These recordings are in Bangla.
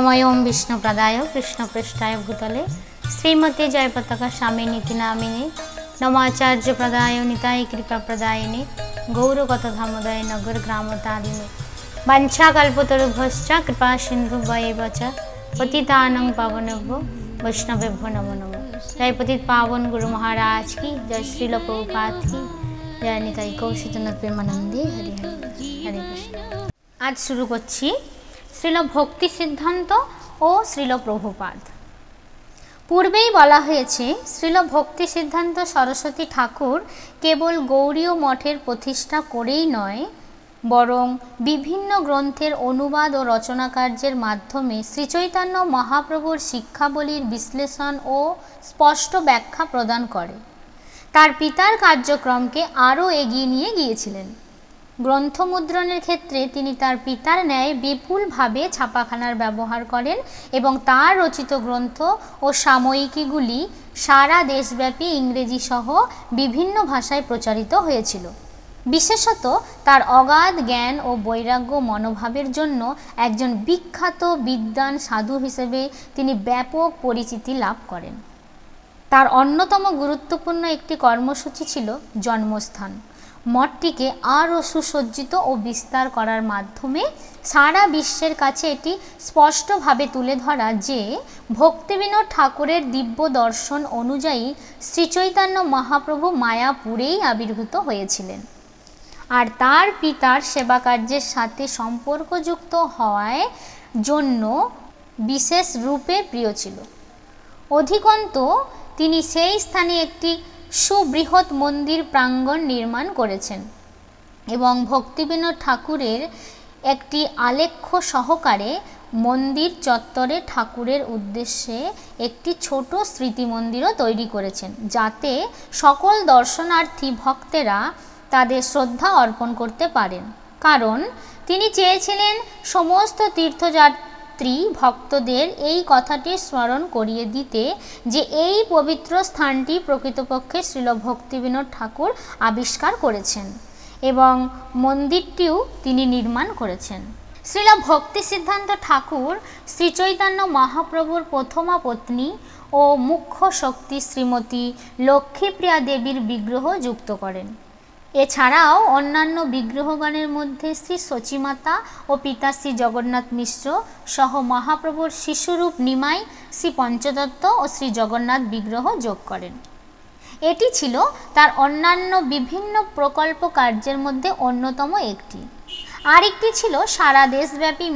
नमः ओं विष्णुप्रदाय कृष्णपृष्ठाय भूतले श्रीमती जयपताका स्वामिनीति नामिने नमाचार्यप्रदाय निताय कृपाप्रदायिने गौरकथामोदय नगर ग्रामतारिणे वाञ्छाकल्पतरुभ्यश्च कृपा सिन्धुभ्येव च पतितानां पावनेभ्यो वैष्णवेभ्यो नमो नमः। जय पतित पावन गुरु महाराज की जय, श्रील प्रभुपाद की जय, निताई कौशिकनाथ प्रेमानंदी हरि हरि हरे कृष्ण। आज शुरू करছি শ্রীল ভক্তি সিদ্ধান্ত ও শ্রীল প্রভুপাদ। পূর্বেই বলা হয়েছে শ্রীল ভক্তি সিদ্ধান্ত সরস্বতী ঠাকুর কেবল গৌড়ীয় মঠের প্রতিষ্ঠা করেই নয়, বরং বিভিন্ন গ্রন্থের অনুবাদ ও রচনা কার্যের মাধ্যমে শ্রীচৈতন্য মহাপ্রভুর শিক্ষাবলীর বিশ্লেষণ ও স্পষ্ট ব্যাখ্যা প্রদান করে তার পিতার কার্যক্রমকে আরও এগিয়ে নিয়ে গিয়েছিলেন। গ্রন্থ মুদ্রণের ক্ষেত্রে তিনি তার পিতার ন্যায় বিপুলভাবে ছাপাখানার ব্যবহার করেন এবং তার রচিত গ্রন্থ ও সাময়িকীগুলি সারা দেশব্যাপী ইংরেজি সহ বিভিন্ন ভাষায় প্রচারিত হয়েছিল। বিশেষত তার অগাধ জ্ঞান ও বৈরাগ্য মনোভাবের জন্য একজন বিখ্যাত বিদ্বান সাধু হিসেবে তিনি ব্যাপক পরিচিতি লাভ করেন। তার অন্যতম গুরুত্বপূর্ণ একটি কর্মসূচি ছিল জন্মস্থান। মঠটিকে আরও সুসজ্জিত ও বিস্তার করার মাধ্যমে সারা বিশ্বের কাছে এটি স্পষ্টভাবে তুলে ধরা যে ভক্তিবিনোদ ঠাকুরের দিব্য দর্শন অনুযায়ী শ্রীচৈতন্য মহাপ্রভু মায়াপুরেই আবির্ভূত হয়েছিলেন আর তার পিতার সেবা কার্যের সাথে সম্পর্কযুক্ত হওয়ার জন্য বিশেষ রূপে প্রিয় ছিল। অধিকন্তু তিনি সেই স্থানে একটি সুবৃহৎ মন্দির প্রাঙ্গণ নির্মাণ করেছেন এবং ভক্তিবিনোদ ঠাকুরের একটি আলেখ্য সহকারে মন্দির চত্বরে ঠাকুরের উদ্দেশ্যে একটি ছোট স্মৃতি মন্দিরও তৈরি করেছেন, যাতে সকল দর্শনার্থী ভক্তেরা তাদের শ্রদ্ধা অর্পণ করতে পারেন। কারণ তিনি চেয়েছিলেন সমস্ত তীর্থযাত্রী ভক্তদের এই কথাটি স্মরণ করিয়ে দিতে যে এই পবিত্র স্থানটি প্রকৃতপক্ষে শ্রীল ভক্তিবিনোদ ঠাকুর আবিষ্কার করেছেন এবং মন্দিরটিও তিনি নির্মাণ করেছেন। শ্রীল ভক্তি সিদ্ধান্ত ঠাকুর শ্রীচৈতন্য মহাপ্রভুর প্রথমা পত্নী ও মুখ্য শক্তি শ্রীমতী লক্ষ্মীপ্রিয়া দেবীর বিগ্রহ যুক্ত করেন। এছাড়াও অন্যান্য বিগ্রহগণের মধ্যে শ্রী সচিমাতা ও পিতা শ্রী জগন্নাথ মিশ্র সহ মহাপ্রভুর শিশুরূপ নিমাই, শ্রী পঞ্চদত্ত ও শ্রী জগন্নাথ বিগ্রহ যোগ করেন। এটি ছিল তার অন্যান্য বিভিন্ন প্রকল্প কার্যের মধ্যে অন্যতম একটি। আরেকটি ছিল সারা দেশব্যাপী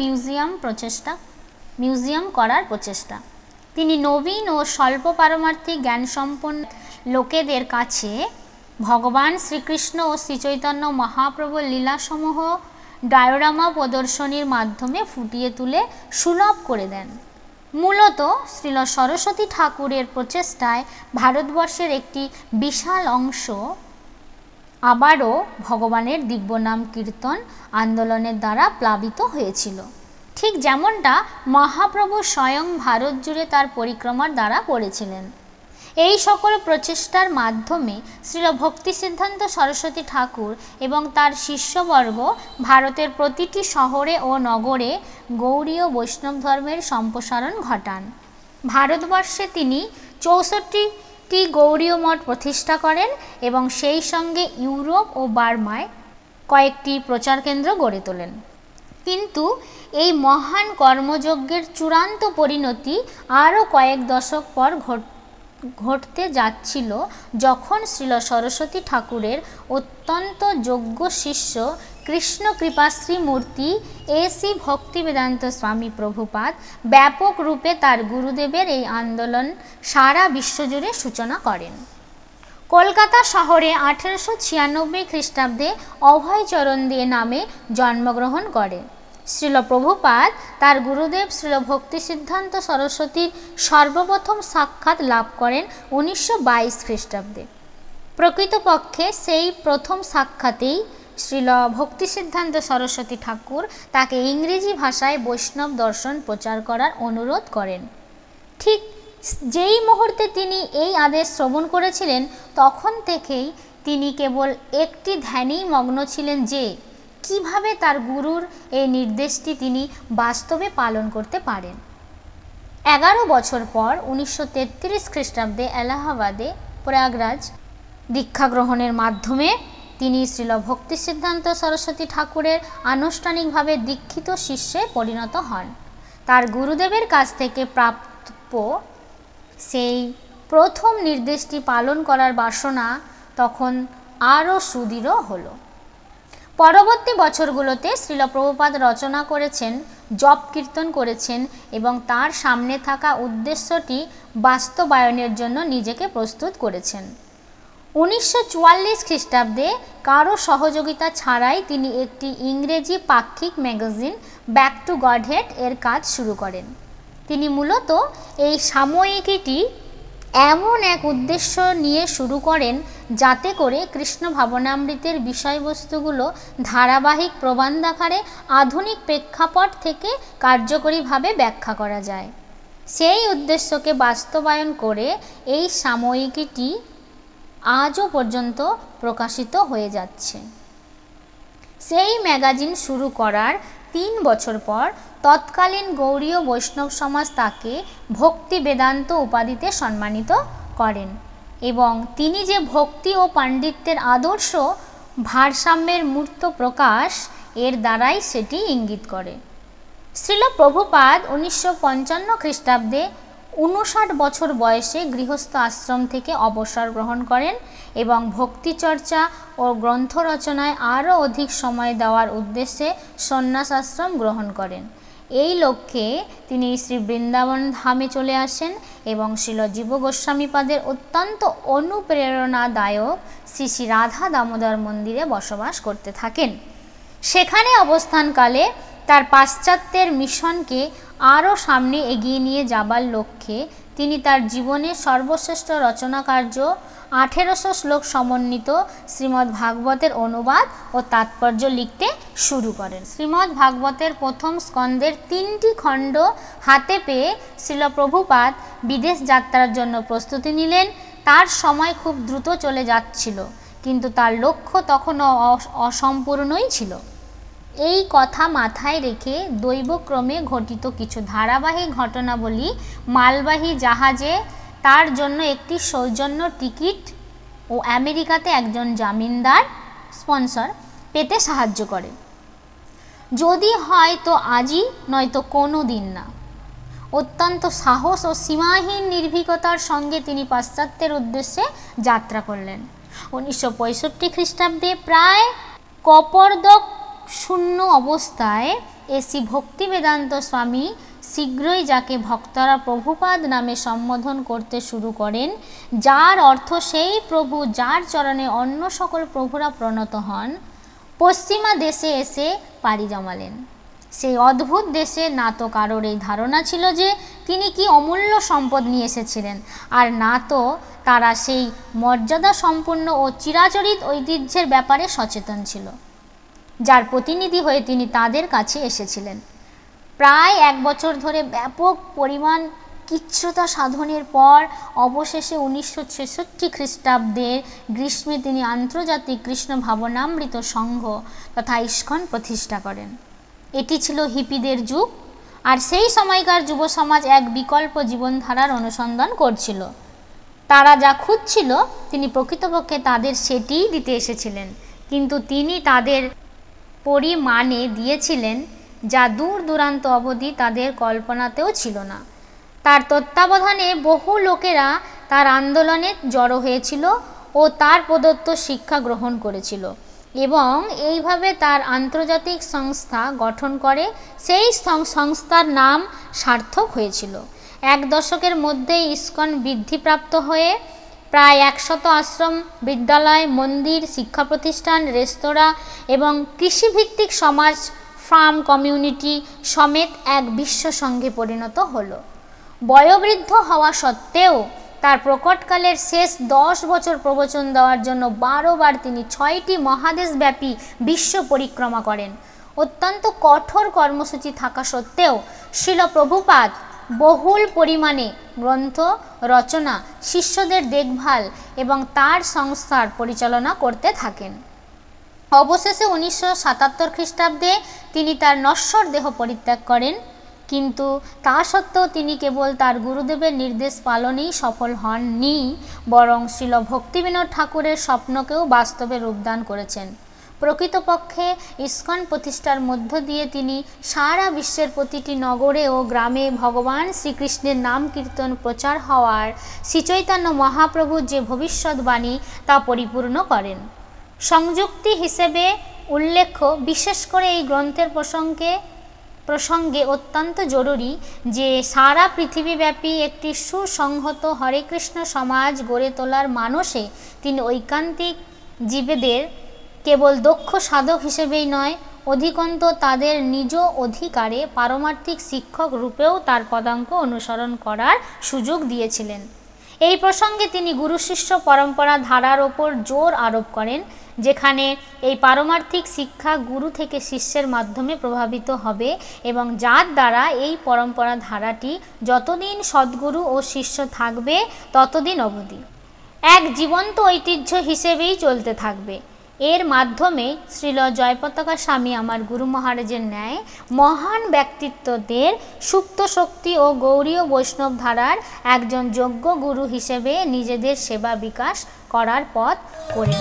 মিউজিয়াম করার প্রচেষ্টা। তিনি নবীন ও স্বল্প পারমার্থিক জ্ঞানসম্পন্ন লোকেদের কাছে ভগবান শ্রীকৃষ্ণ ও শ্রীচৈতন্য মহাপ্রভুর লীলাসমূহ ডায়োরামা প্রদর্শনীর মাধ্যমে ফুটিয়ে তুলে সুলভ করে দেন। মূলত শ্রীল সরস্বতী ঠাকুরের প্রচেষ্টায় ভারতবর্ষের একটি বিশাল অংশ আবারও ভগবানের দিব্যনাম কীর্তন আন্দোলনের দ্বারা প্লাবিত হয়েছিল, ঠিক যেমনটা মহাপ্রভু স্বয়ং ভারত জুড়ে তার পরিক্রমার দ্বারা করেছিলেন। এই সকল প্রচেষ্টার মাধ্যমে শ্রীল ভক্তি সিদ্ধান্ত সরস্বতী ঠাকুর এবং তার শিষ্যবর্গ ভারতের প্রতিটি শহরে ও নগরে গৌড়ীয় বৈষ্ণব ধর্মের সম্প্রসারণ ঘটান। ভারতবর্ষে তিনি 64টি গৌড়ীয় মঠ প্রতিষ্ঠা করেন এবং সেই সঙ্গে ইউরোপ ও বার্মায় কয়েকটি প্রচার কেন্দ্র গড়ে তোলেন। কিন্তু এই মহান কর্মযজ্ঞের চূড়ান্ত পরিণতি আরও কয়েক দশক পর ঘটতে যাচ্ছিল, যখন শ্রীল সরস্বতী ঠাকুরের অত্যন্ত যোগ্য শিষ্য কৃষ্ণ কৃপাশ্রী মূর্তি শ্রী ভক্তিবেদান্ত স্বামী প্রভুপাদ ব্যাপক রূপে তার গুরুদেবের এই আন্দোলন সারা বিশ্বজুড়ে সূচনা করেন। কলকাতা শহরে 1896 খ্রিস্টাব্দে অভয়চরণ দে নামে জন্মগ্রহণ করে। শ্রীল প্রভুপাদ তার গুরুদেব শ্রীল ভক্তি সিদ্ধান্ত সরস্বতীর সর্বপ্রথম সাক্ষাৎ লাভ করেন 1922 খ্রিস্টাব্দে। প্রকৃতপক্ষে সেই প্রথম সাক্ষাতেই শ্রীল ভক্তি সিদ্ধান্ত সরস্বতী ঠাকুর তাকে ইংরেজি ভাষায় বৈষ্ণব দর্শন প্রচার করার অনুরোধ করেন। ঠিক যেই মুহূর্তে তিনি এই আদেশ শ্রবণ করেছিলেন, তখন থেকেই তিনি কেবল একটি ধ্যানেই মগ্ন ছিলেন যে কিভাবে তার গুরুর এই নির্দেশটি তিনি বাস্তবে পালন করতে পারেন। 11 বছর পর 1933 খ্রিস্টাব্দে এলাহাবাদে প্রয়াগরাজ দীক্ষা গ্রহণের মাধ্যমে তিনি শ্রীল ভক্তিসিদ্ধান্ত সরস্বতী ঠাকুরের আনুষ্ঠানিকভাবে দীক্ষিত শিষ্যে পরিণত হন। তার গুরুদেবের কাছ থেকে প্রাপ্য সেই প্রথম নির্দেশটি পালন করার বাসনা তখন আরও সুদৃঢ় হলো। পরবর্তী বছরগুলোতে শ্রীল প্রভুপাদ রচনা করেছেন, জপ কীর্তন করেছেন এবং তার সামনে থাকা উদ্দেশ্যটি বাস্তবায়নের জন্য নিজেকে প্রস্তুত করেছেন। 1944 খ্রিস্টাব্দে কারো সহযোগিতা ছাড়াই তিনি একটি ইংরেজি পাক্ষিক ম্যাগাজিন ব্যাক টু গডহেড এর কাজ শুরু করেন। তিনি মূলত এই সাময়িকীটি এমন এক উদ্দেশ্য নিয়ে শুরু করেন যাতে করে কৃষ্ণ ভাবনামৃতের বিষয়বস্তুগুলো ধারাবাহিক প্রবন্ধাকারে আধুনিক প্রেক্ষাপট থেকে কার্যকরীভাবে ব্যাখ্যা করা যায়। সেই উদ্দেশ্যকে বাস্তবায়ন করে এই সাময়িকীটি আজও পর্যন্ত প্রকাশিত হয়ে যাচ্ছে। সেই ম্যাগাজিন শুরু করার 3 বছর পর তৎকালীন গৌড়ীয় বৈষ্ণব সমাজ তাকে ভক্তি বেদান্ত উপাধিতে সম্মানিত করেন এবং তিনি যে ভক্তি ও পাণ্ডিত্যের আদর্শ ভারসাম্যের মূর্ত প্রকাশ এর দ্বারাই সেটি ইঙ্গিত করে। শ্রীল প্রভুপাদ 1955 খ্রিস্টাব্দে 59 বছর বয়সে গৃহস্থ আশ্রম থেকে অবসর গ্রহণ করেন এবং ভক্তিচর্চা ও গ্রন্থ রচনায় আরও অধিক সময় দেওয়ার উদ্দেশ্যে সন্ন্যাস আশ্রম গ্রহণ করেন। এই লক্ষ্যে তিনি শ্রী বৃন্দাবন ধামে চলে আসেন এবং শ্রীল জীব গোস্বামীপাদের অত্যন্ত অনুপ্রেরণাদায়ক শ্রী শ্রী রাধা দামোদর মন্দিরে বসবাস করতে থাকেন। সেখানে অবস্থানকালে তার পাশ্চাত্যের মিশনকে আরও সামনে এগিয়ে নিয়ে যাবার লক্ষ্যে তিনি তার জীবনের সর্বশ্রেষ্ঠ রচনাকার্য 1800 শ্লোক সমন্বিত শ্রীমদ্ ভাগবতের অনুবাদ ও তাৎপর্য লিখতে শুরু করেন। শ্রীমদ্ ভাগবতের প্রথম স্কন্ধের 3টি খণ্ড হাতে পেয়ে শ্রীল প্রভুপাদ বিদেশ যাত্রার জন্য প্রস্তুতি নিলেন। তার সময় খুব দ্রুত চলে যাচ্ছিল, কিন্তু তার লক্ষ্য তখনও অসম্পূর্ণই ছিল। এই কথা মাথায় রেখে দৈবক্রমে ঘটিত কিছু ধারাবাহিক ঘটনাবলী মালবাহী জাহাজে তার জন্য একটি সৌজন্য টিকিট ও আমেরিকাতে একজন জামিনদার স্পন্সর পেতে সাহায্য করে। যদি হয় তো আজই, নয়তো কোনো দিন না। অত্যন্ত সাহস ও সীমাহীন নির্ভীকতার সঙ্গে তিনি পাশ্চাত্যের উদ্দেশ্যে যাত্রা করলেন। 1965 খ্রিস্টাব্দে প্রায় কপর্দক শূন্য অবস্থায় এসি ভক্তি বেদান্ত স্বামী শীঘ্রই যাকে ভক্তরা প্রভুপাদ নামে সম্বোধন করতে শুরু করেন, যার অর্থ সেই প্রভু যার চরণে অন্য সকল প্রভুরা প্রণত হন, পশ্চিমা দেশে এসে পাড়ি জমালেন। সেই অদ্ভুত দেশে না তো কারোর এই ধারণা ছিল যে তিনি কি অমূল্য সম্পদ নিয়ে এসেছিলেন, আর না তো তারা সেই মর্যাদা সম্পন্ন ও চিরাচরিত ঐতিহ্যের ব্যাপারে সচেতন ছিল, যার প্রতিনিধি হয়ে তিনি তাদের কাছে এসেছিলেন। প্রায় 1 বছর ধরে ব্যাপক পরিমাণ কিচ্ছতা সাধনের পর অবশেষে 1966 খ্রিস্টাব্দের গ্রীষ্মে তিনি আন্তর্জাতিক কৃষ্ণ ভাবনামৃত সংঘ তথা ইস্কন প্রতিষ্ঠা করেন। এটি ছিল হিপিদের যুগ, আর সেই সময়কার যুব সমাজ এক বিকল্প জীবনধারার অনুসন্ধান করছিল। তারা যা খুঁজছিল তিনি প্রকৃতপক্ষে তাদের সেটিই দিতে এসেছিলেন, কিন্তু তিনি তাদের পরিমাণে দিয়েছিলেন যা দূর দূরান্ত অবধি তাদের কল্পনাতেও ছিল না। তার তত্ত্বাবধানে বহু লোকেরা তার আন্দোলনে জড়ো হয়েছিল ও তার প্রদত্ত শিক্ষা গ্রহণ করেছিল এবং এইভাবে তার আন্তর্জাতিক সংস্থা গঠন করে। সেই সংস্থার নাম সার্থক হয়েছিল। 1 দশকের মধ্যেই ইস্কন বৃদ্ধিপ্রাপ্ত হয়ে প্রায় 100 আশ্রম, বিদ্যালয়, মন্দির, শিক্ষা প্রতিষ্ঠান, রেস্তোরাঁ এবং কৃষিভিত্তিক সমাজ ফার্ম কমিউনিটি সমেত এক বিশ্ব সংঘে পরিণত হলো। বয়োবৃদ্ধ হওয়া সত্ত্বেও তার প্রকটকালের শেষ 10 বছর প্রবচন দেওয়ার জন্য 12 বার তিনি 6টি মহাদেশব্যাপী বিশ্ব পরিক্রমা করেন। অত্যন্ত কঠোর কর্মসূচি থাকা সত্ত্বেও শ্রীল প্রভুপাদ বহুল পরিমাণে গ্রন্থ রচনা, শিষ্যদের দেখভাল এবং তার সংস্থার পরিচালনা করতে থাকেন। অবশেষে 1977 খ্রিস্টাব্দে তিনি তার নশ্বর দেহ পরিত্যাগ করেন। কিন্তু তা সত্ত্বেও তিনি কেবল তার গুরুদেবের নির্দেশ পালনেই সফল হননি, বরং শ্রীল ভক্তিবিনোদ ঠাকুরের স্বপ্নকেও বাস্তবে রূপদান করেছেন। প্রকৃতপক্ষে ইস্কন প্রতিষ্ঠার মধ্য দিয়ে তিনি সারা বিশ্বের প্রতিটি নগরে ও গ্রামে ভগবান শ্রীকৃষ্ণের নাম কীর্তন প্রচার হওয়ার শ্রীচৈতন্য মহাপ্রভুর যে ভবিষ্যৎবাণী তা পরিপূর্ণ করেন। সংযুক্তি হিসেবে উল্লেখ্য, বিশেষ করে এই গ্রন্থের প্রসঙ্গে অত্যন্ত জরুরি যে সারা পৃথিবীব্যাপী একটি সুসংহত হরে কৃষ্ণ সমাজ গড়ে তোলার মানসে তিনি ঐকান্তিক জীবেদের কেবল দক্ষ সাধক হিসেবেই নয়, অধিকন্ত তাদের নিজ অধিকারে পারমার্থিক শিক্ষক রূপেও তার পদাঙ্ক অনুসরণ করার সুযোগ দিয়েছিলেন। এই প্রসঙ্গে তিনি গুরু শিষ্য পরম্পরা ধারার ওপর জোর আরোপ করেন, যেখানে এই পারমার্থিক শিক্ষা গুরু থেকে শিষ্যের মাধ্যমে প্রভাবিত হবে এবং যার দ্বারা এই পরম্পরা ধারাটি যতদিন সদ্গুরু ও শিষ্য থাকবে ততদিন অবধি এক জীবন্ত ঐতিহ্য হিসেবেই চলতে থাকবে। এর মাধ্যমে শ্রীল জয়পতাকা স্বামী আমার গুরু মহারাজের ন্যায় মহান ব্যক্তিত্বদের সুপ্ত শক্তি ও গৌরীয় বৈষ্ণব ধারার একজন যোগ্য গুরু হিসেবে নিজেদের সেবা বিকাশ করার পথ করে